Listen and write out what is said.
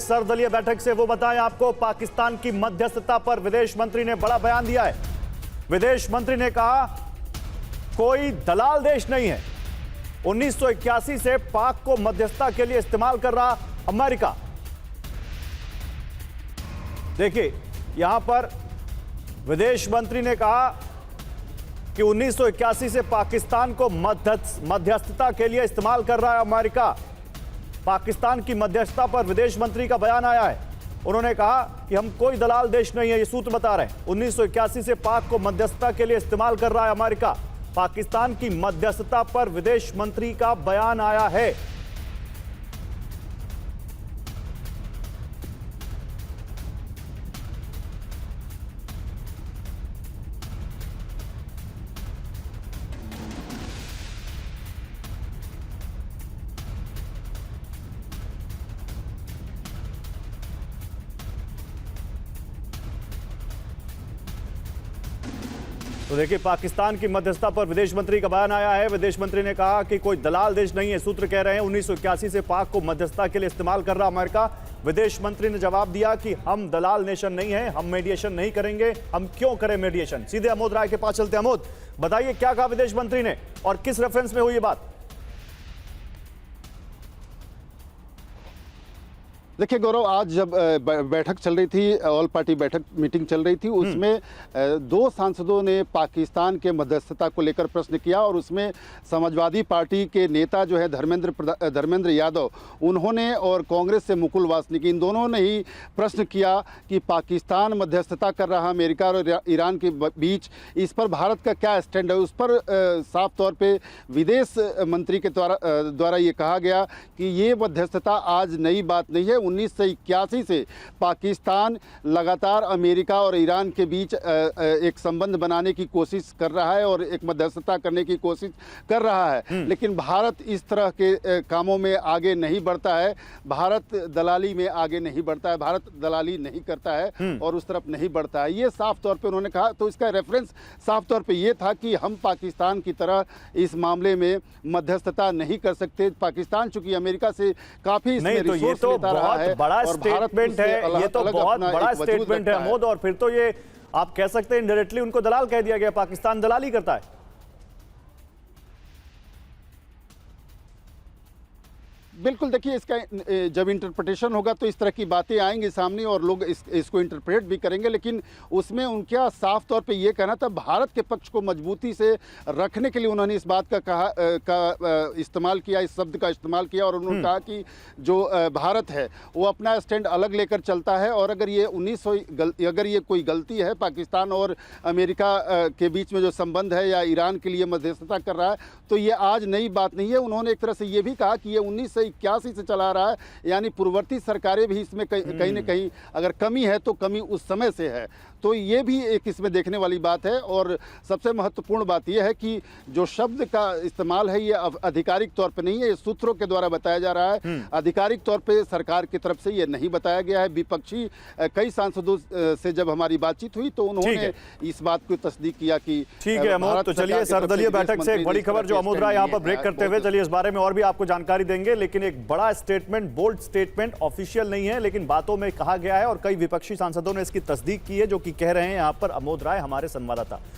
सर्वदलीय बैठक से वो बताएं आपको पाकिस्तान की मध्यस्थता पर विदेश मंत्री ने बड़ा बयान दिया है। विदेश मंत्री ने कहा कोई दलाल देश नहीं है। 1981 से पाक को मध्यस्थता के लिए इस्तेमाल कर रहा अमेरिका। देखिए यहां पर विदेश मंत्री ने कहा कि 1981 से पाकिस्तान को मध्यस्थता के लिए इस्तेमाल कर रहा है अमेरिका। पाकिस्तान की मध्यस्थता पर विदेश मंत्री का बयान आया है। उन्होंने कहा कि हम कोई दलाल देश नहीं है, ये सूत्र बता रहे हैं। 1981 से पाक को मध्यस्थता के लिए इस्तेमाल कर रहा है अमेरिका। पाकिस्तान की मध्यस्थता पर विदेश मंत्री का बयान आया है। तो देखिए पाकिस्तान की मध्यस्थता पर विदेश मंत्री का बयान आया है। विदेश मंत्री ने कहा कि कोई दलाल देश नहीं है। सूत्र कह रहे हैं 1981 से पाक को मध्यस्थता के लिए इस्तेमाल कर रहा अमेरिका। विदेश मंत्री ने जवाब दिया कि हम दलाल नेशन नहीं है, हम मीडिएशन नहीं करेंगे। हम क्यों करें मीडिएशन? सीधे अमोद राय के पास चलते। अमोद, बताइए क्या कहा विदेश मंत्री ने और किस रेफरेंस में हुई ये बात? देखिए गौरव, आज जब बैठक चल रही थी, ऑल पार्टी बैठक मीटिंग चल रही थी, उसमें दो सांसदों ने पाकिस्तान के मध्यस्थता को लेकर प्रश्न किया और उसमें समाजवादी पार्टी के नेता जो है धर्मेंद्र यादव, उन्होंने और कांग्रेस से मुकुल वासनिक, इन दोनों ने ही प्रश्न किया कि पाकिस्तान मध्यस्थता कर रहा अमेरिका और ईरान के बीच, इस पर भारत का क्या स्टैंड है। उस पर साफ तौर पर विदेश मंत्री के द्वारा ये कहा गया कि ये मध्यस्थता आज नई बात नहीं है। 1981 से पाकिस्तान लगातार अमेरिका और ईरान के बीच एक संबंध बनाने की कोशिश कर रहा है और एक मध्यस्थता करने की कोशिश कर रहा है, लेकिन भारत इस तरह के कामों में आगे नहीं बढ़ता है। भारत दलाली में आगे नहीं बढ़ता है, भारत दलाली नहीं करता है और उस तरफ नहीं बढ़ता है। ये साफ तौर पे उन्होंने कहा। तो इसका रेफरेंस साफ तौर पे ये था कि हम पाकिस्तान की तरह इस मामले में मध्यस्थता नहीं कर सकते। पाकिस्तान चूंकि अमेरिका से काफी इसमें रिसोर्स लेता रहा है, बड़ा स्टेटमेंट है। ये तो बहुत बड़ा स्टेटमेंट है अमोद। और फिर तो ये आप कह सकते हैं इनडायरेक्टली उनको दलाल कह दिया गया। पाकिस्तान दलाली करता है। बिल्कुल, देखिए इसका जब इंटरप्रिटेशन होगा तो इस तरह की बातें आएंगी सामने और लोग इसको इंटरप्रेट भी करेंगे, लेकिन उसमें उनका साफ तौर पे ये कहना था, भारत के पक्ष को मजबूती से रखने के लिए उन्होंने इस बात का इस्तेमाल किया, इस शब्द का इस्तेमाल किया और उन्होंने कहा कि जो भारत है वो अपना स्टैंड अलग लेकर चलता है और अगर ये कोई गलती है पाकिस्तान और अमेरिका के बीच में जो संबंध है या ईरान के लिए मध्यस्थता कर रहा है तो ये आज नई बात नहीं है। उन्होंने एक तरह से ये भी कहा कि ये 1981 से चला रहा है, यानी पूर्ववर्ती सरकारें भी इसमें कहीं न कहीं अगर कमी है तो कमी उस समय से है। तो ये भी एक इसमें देखने वाली बात है। और सबसे महत्वपूर्ण बात यह है कि जो शब्द का इस्तेमाल है ये आधिकारिक तौर पे नहीं है, ये सूत्रों के द्वारा बताया जा रहा है। आधिकारिक तौर पे सरकार की तरफ से ये नहीं बताया गया है। विपक्षी कई सांसदों से जब हमारी बातचीत हुई तो उन्होंने इस बात को तस्दीक किया कि ठीक है अमोद। तो चलिए सर्वदलीय बैठक से एक बड़ी खबर जो अमोद राय यहाँ पर ब्रेक करते हुए, चलिए इस बारे में और भी आपको जानकारी देंगे। लेकिन एक बड़ा स्टेटमेंट, बोल्ड स्टेटमेंट, ऑफिशियल नहीं है लेकिन बातों में कहा गया है और कई विपक्षी सांसदों ने इसकी तस्दीक की है, जो कि कह रहे हैं यहां पर अमोद राय हमारे संवाददाता।